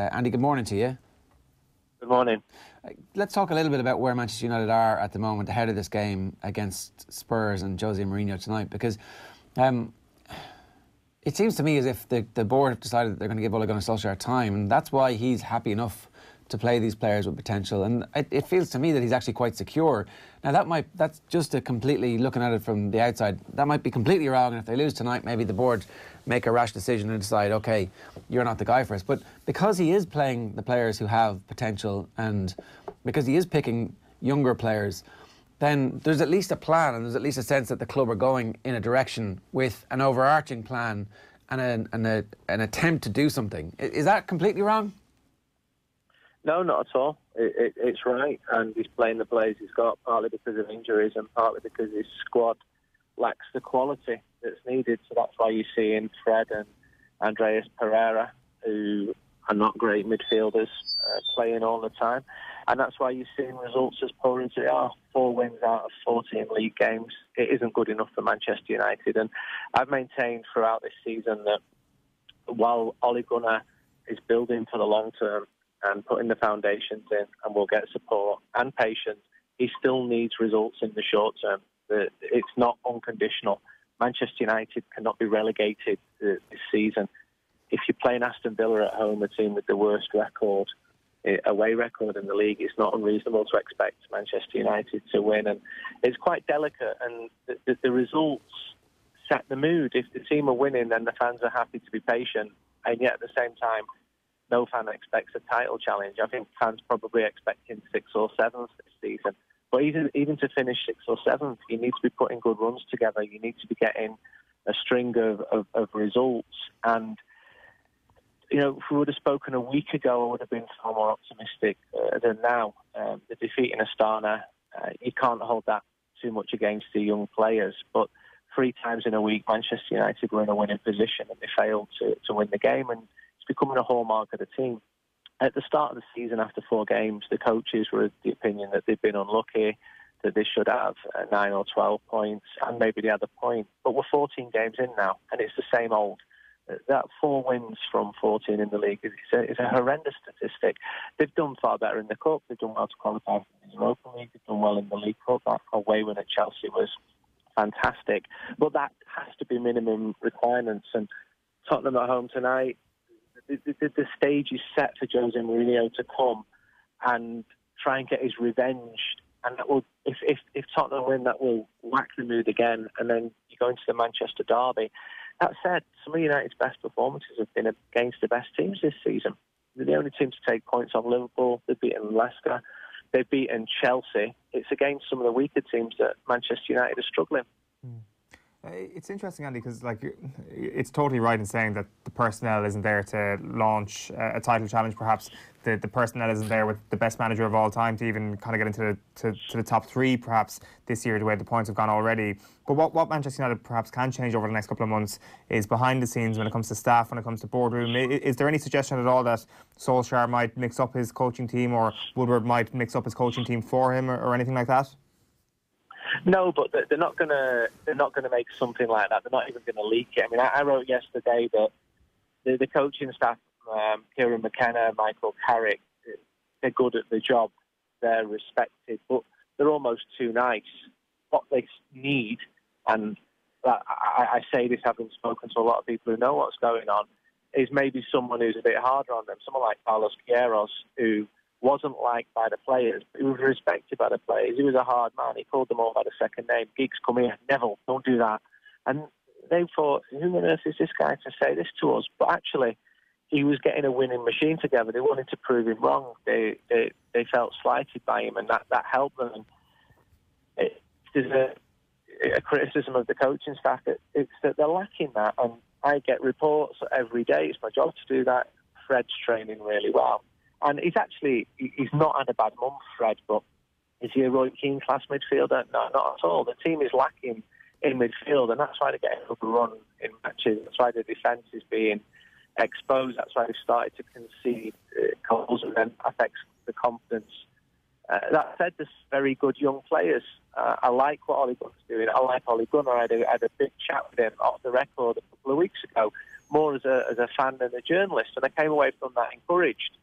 Andy, good morning to you. Good morning. Let's talk a little bit about where Manchester United are at the moment ahead of this game against Spurs and Jose Mourinho tonight, because it seems to me as if the board have decided that they're going to give Ole Gunnar Solskjaer time, and that's why he's happy enough to play these players with potential. And it feels to me that he's actually quite secure. Now that's just a completely, looking at it from the outside, that might be completely wrong, and if they lose tonight, maybe the board make a rash decision and decide, okay, you're not the guy for us. But because he is playing the players who have potential, and because he is picking younger players, then there's at least a plan, and there's at least a sense that the club are going in a direction with an overarching plan and an attempt to do something. Is that completely wrong? No, not at all. It's right, and he's playing the players he's got, partly because of injuries and partly because his squad lacks the quality that's needed. So that's why you're seeing Fred and Andreas Pereira, who are not great midfielders, playing all the time. And that's why you're seeing results as poor as they are. 4 wins out of 14 league games. It isn't good enough for Manchester United. And I've maintained throughout this season that while Ole Gunnar is building for the long term and putting the foundations in and will get support and patience, he still needs results in the short term. It's not unconditional. Manchester United cannot be relegated this season. If you're playing Aston Villa at home, a team with the worst away record in the league, it's not unreasonable to expect Manchester United to win. And it's quite delicate, and the results set the mood. If the team are winning, then the fans are happy to be patient, and yet at the same time, no fan expects a title challenge. I think fans probably expecting 6th or 7th this season. But even to finish 6th or 7th, you need to be putting good runs together. You need to be getting a string of results. And, you know, if we would have spoken a week ago, I would have been far more optimistic than now. The defeat in Astana, you can't hold that too much against the young players. But 3 times in a week, Manchester United were in a winning position and they failed to win the game. And it's becoming a hallmark of the team. At the start of the season, after 4 games, the coaches were of the opinion that they'd been unlucky, that they should have 9 or 12 points, and maybe they had a point. But we're 14 games in now, and it's the same old. That 4 wins from 14 in the league is a horrendous statistic. They've done far better in the Cup. They've done well to qualify for the Europa League. They've done well in the League Cup. That away win at Chelsea was fantastic. But that has to be minimum requirements. And Tottenham at home tonight, the stage is set for Jose Mourinho to come and try and get his revenge. And that will, if Tottenham win, that will whack the mood again. And then you go into the Manchester derby. That said, some of United's best performances have been against the best teams this season. They're the only team to take points off Liverpool. They've beaten Leicester. They've beaten Chelsea. It's against some of the weaker teams that Manchester United are struggling. It's interesting, Andy, because it's totally right in saying that the personnel isn't there to launch a title challenge. Perhaps the personnel isn't there with the best manager of all time to even kind of get into the top 3, perhaps this year, the way the points have gone already. But what Manchester United perhaps can change over the next couple of months is behind the scenes when it comes to staff, when it comes to boardroom. Is there any suggestion at all that Solskjaer might mix up his coaching team, or Woodward might mix up his coaching team for him, or anything like that? No, but they're not gonna make something like that. They're not even gonna leak it. I mean, I wrote yesterday that the coaching staff, Kieran McKenna, Michael Carrick, they're good at the job. They're respected, but they're almost too nice. What they need, and I say this having spoken to a lot of people who know what's going on, is maybe someone who's a bit harder on them. Someone like Carlos Queiroz, who wasn't liked by the players, but he was respected by the players. He was a hard man. He called them all by the second name. Giggs, come here. Neville, don't do that. And they thought, who on earth is this guy to say this to us? But actually, he was getting a winning machine together. They wanted to prove him wrong. They felt slighted by him, and that helped them. There's a criticism of the coaching staff. It's that they're lacking that. And I get reports every day. It's my job to do that. Fred's training really well. And he's not had a bad month, Fred, but is he a Roy Keane class midfielder? No, not at all. The team is lacking in midfield, and that's why they're getting a run in matches. That's why the defence is being exposed. That's why they've started to concede goals, and then affects the confidence That said, there's very good young players. I like what Ole Gunnar's doing. I like Ole Gunnar. I had a big chat with him off the record a couple of weeks ago, more as a fan than a journalist, and I came away from that encouraged.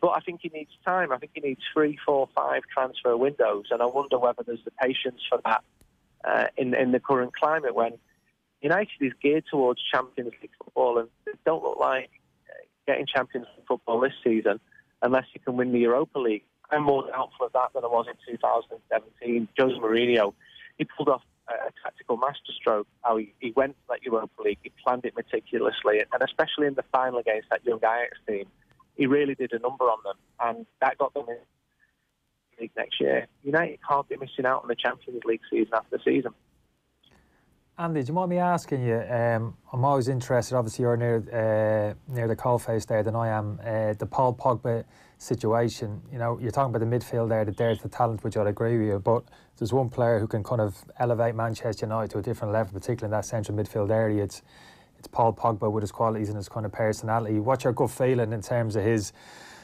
But I think he needs time. I think he needs 3, 4, 5 transfer windows, and I wonder whether there's the patience for that in the current climate when United is geared towards Champions League football, and it don't look like getting Champions League football this season unless you can win the Europa League. I'm more doubtful of that than I was in 2017. Jose Mourinho, he pulled off a tactical masterstroke. How he went to that Europa League, he planned it meticulously, and especially in the final against that young Ajax team, he really did a number on them, and that got them in the league next year. United can't be missing out on the Champions League season after season. Andy, do you mind me asking you? I'm always interested. Obviously, you're near the coalface there than I am. The Paul Pogba situation. You know, you're talking about the midfield there. That there's the talent, which I'd agree with you. But there's one player who can kind of elevate Manchester United to a different level, particularly in that central midfield area. It's Paul Pogba with his qualities and his kind of personality. What's your gut feeling in terms of his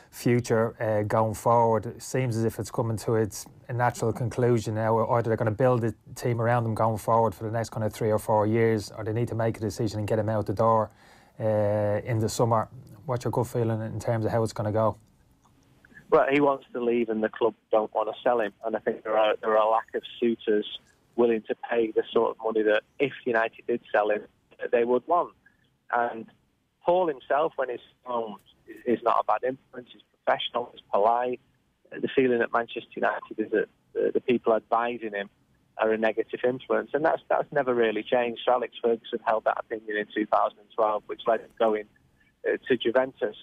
future going forward? It seems as if it's coming to a natural conclusion now. Either they're going to build a team around him going forward for the next kind of 3 or 4 years, or they need to make a decision and get him out the door in the summer. What's your gut feeling in terms of how it's going to go? Well, he wants to leave, and the club don't want to sell him. And I think there are a lack of suitors willing to pay the sort of money that if United did sell him, they would want. And Paul himself, when he's owned, is not a bad influence. He's professional, he's polite. The feeling at Manchester United is that the people advising him are a negative influence, and that's never really changed. Sir Alex Ferguson held that opinion in 2012, which led him going to Juventus.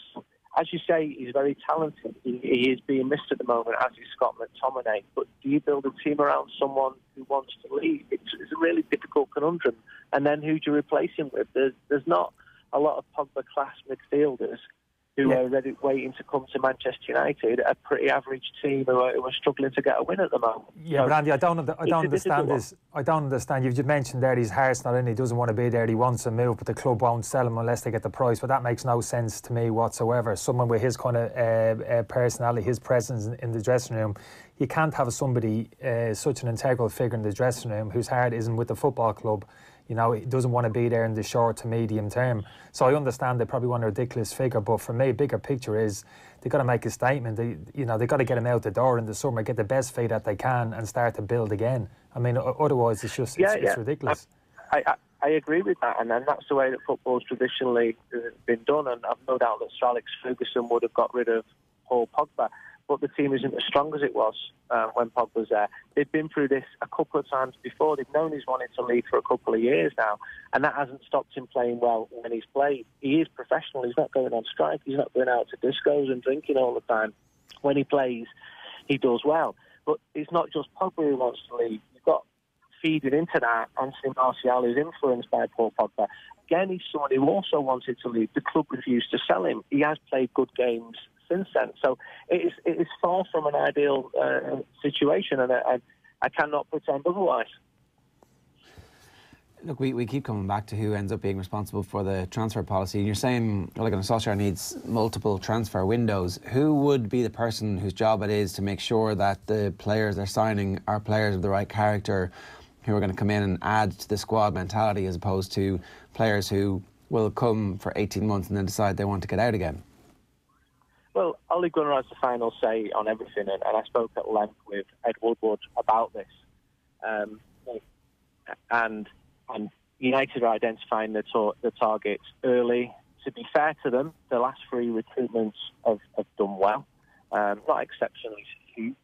As you say, he's very talented. He is being missed at the moment, as is Scott McTominay. But do you build a team around someone who wants to leave? It's a really difficult conundrum. And then who do you replace him with? There's not a lot of Pogba-class midfielders who are ready, waiting to come to Manchester United, a pretty average team who are struggling to get a win at the moment. Yeah, so, but Andy, I don't understand this. I don't understand. You've mentioned there his heart's not in. He doesn't want to be there. He wants to move, but the club won't sell him unless they get the price. But that makes no sense to me whatsoever. Someone with his kind of personality, his presence in the dressing room, you can't have somebody such an integral figure in the dressing room whose heart isn't with the football club. You know, he doesn't want to be there in the short to medium term. So I understand they probably want a ridiculous figure, but for me, bigger picture is they've got to make a statement. They've got to get him out the door in the summer, get the best fee that they can, and start to build again. I mean, otherwise it's just it's ridiculous. I agree with that, and then that's the way that football's traditionally been done. And I've no doubt that Sir Alex Ferguson would have got rid of Paul Pogba, but the team isn't as strong as it was when Pogba was there. They've been through this a couple of times before. They've known he's wanted to leave for a couple of years now, and that hasn't stopped him playing well when he's played. He is professional. He's not going on strike. He's not going out to discos and drinking all the time. When he plays, he does well. But it's not just Pogba who wants to leave. You've got feeding into that Anthony Martial, who's influenced by Paul Pogba. Again, he's someone who also wanted to leave. The club refused to sell him. He has played good games since then. So it is far from an ideal situation, and I cannot pretend otherwise. Look, we keep coming back to who ends up being responsible for the transfer policy. And you're saying Ole Gunnar Solskjaer needs multiple transfer windows. Who would be the person whose job it is to make sure that the players they're signing are players of the right character, who are going to come in and add to the squad mentality, as opposed to players who will come for 18 months and then decide they want to get out again? Well, Ole Gunnar has the final say on everything, and I spoke at length with Ed Woodward about this. And United are identifying the targets early. To be fair to them, the last 3 recruitments have done well, not exceptionally few.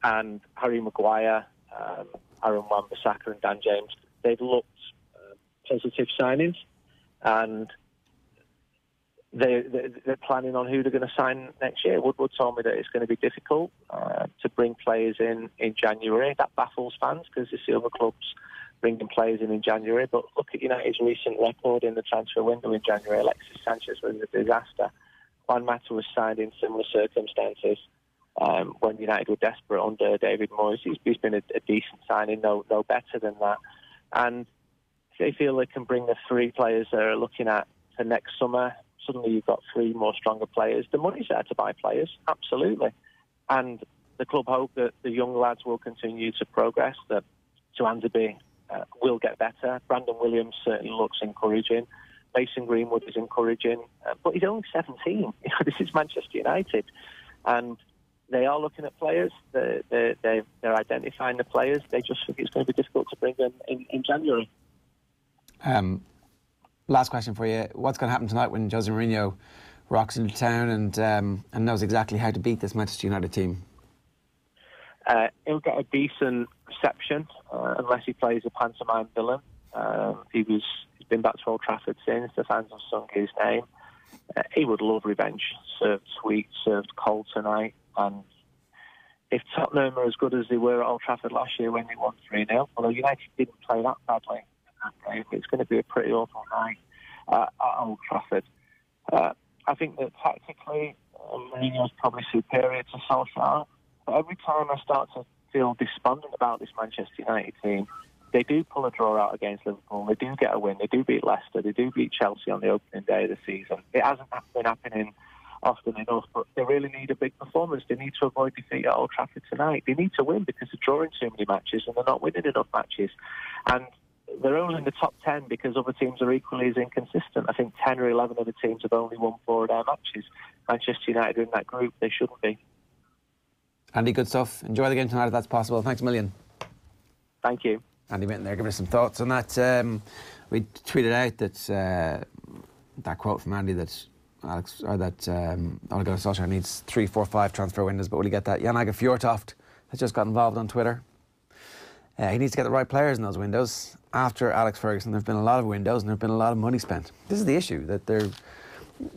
And Harry Maguire, Aaron Wan-Bissaka and Dan James, they've looked positive signings, and they're planning on who they're going to sign next year. Woodward told me that it's going to be difficult to bring players in January. That baffles fans because they see other clubs bringing players in January. But look at United's recent record in the transfer window in January. Alexis Sanchez was a disaster. Juan Mata was signed in similar circumstances when United were desperate under David Moyes. He's been a decent signing, no better than that. And if they feel they can bring the 3 players they're looking at for next summer, suddenly you've got 3 more stronger players. The money's there to buy players, absolutely. And the club hope that the young lads will continue to progress, that Joanderby will get better. Brandon Williams certainly looks encouraging. Mason Greenwood is encouraging, but he's only 17. This is Manchester United, and they are looking at players. They're identifying the players. They just think it's going to be difficult to bring them in January. Last question for you. What's going to happen tonight when Jose Mourinho rocks into town and knows exactly how to beat this Manchester United team? He'll get a decent reception unless he plays a pantomime villain. He's been back to Old Trafford since. The fans have sung his name. He would love revenge. Served sweet, served cold tonight. And if Tottenham are as good as they were at Old Trafford last year when they won 3-0, although United didn't play that badly in that game, it's going to be a pretty awful night at Old Trafford. I think that tactically, Mourinho's probably superior to Solskjaer. But every time I start to feel despondent about this Manchester United team, they do pull a draw out against Liverpool. They do get a win. They do beat Leicester. They do beat Chelsea on the opening day of the season. It hasn't been happening often enough, but they really need a big performance. They need to avoid defeat at Old Trafford tonight. They need to win because they're drawing too many matches and they're not winning enough matches. And they're only in the top 10 because other teams are equally as inconsistent. I think 10 or 11 of the teams have only won 4 of their matches. Manchester United are in that group. They shouldn't be. Andy, good stuff. Enjoy the game tonight if that's possible. Thanks a million. Thank you. Andy Mitten there, giving us some thoughts on that. We tweeted out that that quote from Andy that Ole Gunnar Solskjaer needs 3, 4, 5 transfer windows, but will he get that? Jan Åge Fjørtoft has just got involved on Twitter. He needs to get the right players in those windows. After Alex Ferguson, there have been a lot of windows and there have been a lot of money spent. This is the issue, that they're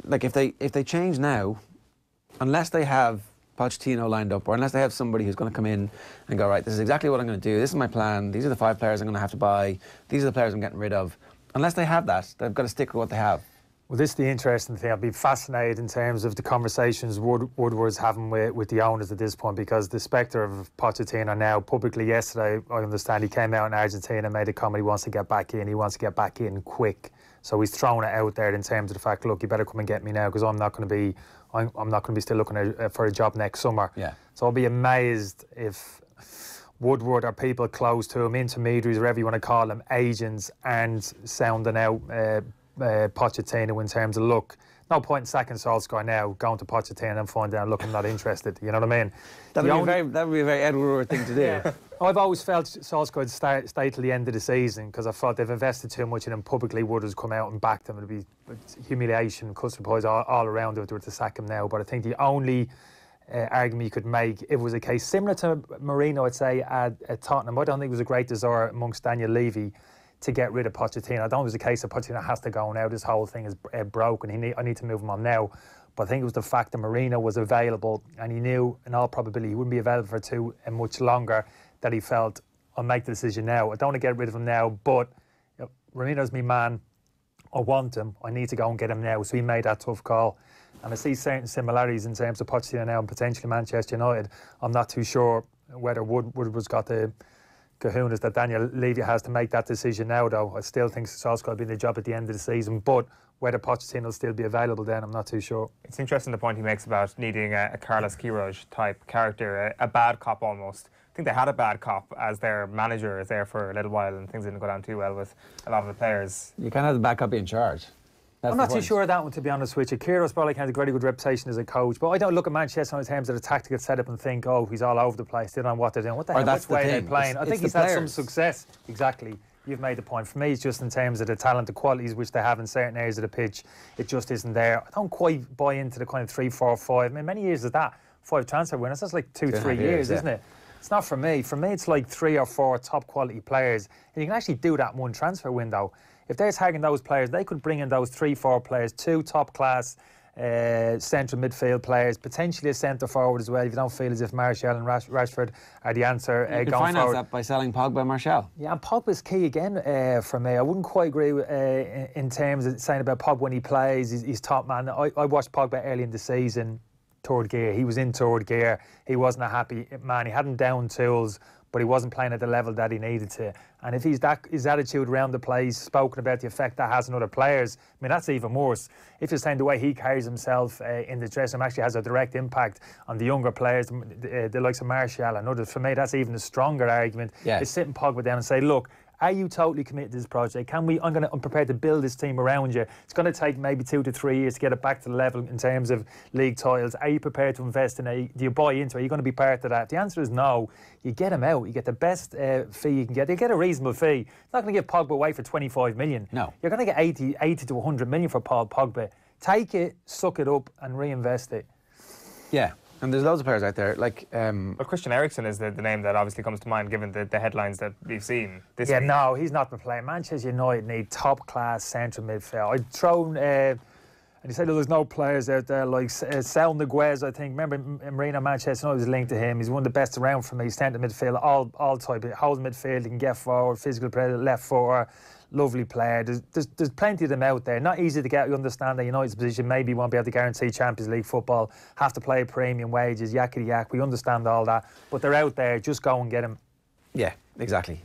like, if they change now, unless they have Pochettino lined up, or unless they have somebody who's going to come in and go, right, this is exactly what I'm going to do, this is my plan, these are the 5 players I'm going to have to buy, these are the players I'm getting rid of. Unless they have that, they've got to stick with what they have. Well, this is the interesting thing. I'd be fascinated in terms of the conversations Woodward's having with the owners at this point, because the spectre of Pochettino now, publicly yesterday, I understand he came out in Argentina and made a comment he wants to get back in. He wants to get back in quick. So he's thrown it out there in terms of the fact, look, you better come and get me now because I'm not going to be still looking for a job next summer. Yeah. So I'll be amazed if Woodward or people close to him, intermediaries, whatever you want to call them, agents, and sounding out Pochettino in terms of, look, no point in sacking Solskjaer now, going to Pochettino and finding out, look, I'm not interested. You know what I mean? That would be a very Ed Woodward thing to do. Yeah. I've always felt Solskjaer would stay till the end of the season because I thought they've invested too much in him publicly. Woodward's come out and backed him. It'd be humiliation, custard pies all around if they were to sack him now. But I think the only argument you could make, if it was a case similar to Mourinho, I'd say, at Tottenham, I don't think it was a great desire amongst Daniel Levy to get rid of Pochettino. I don't think it was a case that Pochettino has to go now. This whole thing is broken. I need to move him on now. But I think it was the fact that Mourinho was available and he knew in all probability he wouldn't be available for too much longer, that he felt, I'll make the decision now. I don't want to get rid of him now, but Mourinho's my man. I want him. I need to go and get him now. So he made that tough call. And I see certain similarities in terms of Pochettino now and potentially Manchester United. I'm not too sure whether Woodward's got the kahunas that Daniel Levy has to make that decision now, though. I still think Solskjaer will be in the job at the end of the season, but whether Pochettino will still be available then, I'm not too sure. It's interesting the point he makes about needing a Carlos Queiroz type character, a bad cop almost. I think they had a bad cop as their manager there for a little while and things didn't go down too well with a lot of the players. You can't have the bad cop be in charge. I'm not too sure of that one, to be honest with you. Queiroz probably has a very good reputation as a coach, but I don't look at Manchester in terms of the tactical setup and think, oh, he's all over the place, they don't know what they're doing. What the hell, which way are they playing? I think he's had some success. Exactly. You've made the point. For me, it's just in terms of the talent, the qualities which they have in certain areas of the pitch, it just isn't there. I don't quite buy into the kind of 3, 4, 5. I mean, many years of that, 5 transfer winners, that's like 2, 3 years, isn't it? It's not for me. For me, it's like 3 or 4 top quality players. And you can actually do that in one transfer window. If they're tagging those players, they could bring in those 3, 4 players, 2 top class central midfield players, potentially a centre forward as well. If you don't feel as if Martial and Rashford are the answer you can going finance forward. that by selling Pogba and Martial. Yeah, and Pogba's key again for me. I wouldn't quite agree with, in terms of saying about Pogba when he plays, he's top man. I watched Pogba early in the season, third gear. He was in third gear. He wasn't a happy man. He hadn't down tools. but he wasn't playing at the level that he needed to. And if his attitude around the place, spoken about the effect that has on other players, I mean, that's even worse. If you're saying the way he carries himself in the dressing room actually has a direct impact on the younger players, the likes of Martial and others, for me, that's even a stronger argument. Yeah. Is sitting Pogba down and say, look, are you totally committed to this project? I'm prepared to build this team around you. It's going to take maybe 2 to 3 years to get it back to the level in terms of league titles. Are you prepared to invest in it? Do you buy into it? Are you going to be part of that? The answer is no. You get him out. You get the best fee you can get. You get a reasonable fee. You're not going to give Pogba away for 25 million. No. You're going to get 80 to 100 million for Paul Pogba. Take it, suck it up and reinvest it. Yeah. And there's loads of players out there, like... Well, Christian Eriksen is the name that obviously comes to mind, given the headlines that we've seen this week. No, he's not the player. Manchester United need top-class central midfield. I'd thrown... and he said there's no players out there like Sal Niguez, I think. Remember, Marino Manchester United was linked to him. He's one of the best around for me. He's centre midfield, all type. Holds midfield, he can get forward, physical player, left footer. Lovely player. There's plenty of them out there. Not easy to get. You understand that United's position. Maybe you won't be able to guarantee Champions League football. Have to play premium wages, yakety yak. We understand all that. But they're out there. Just go and get them. Yeah, exactly.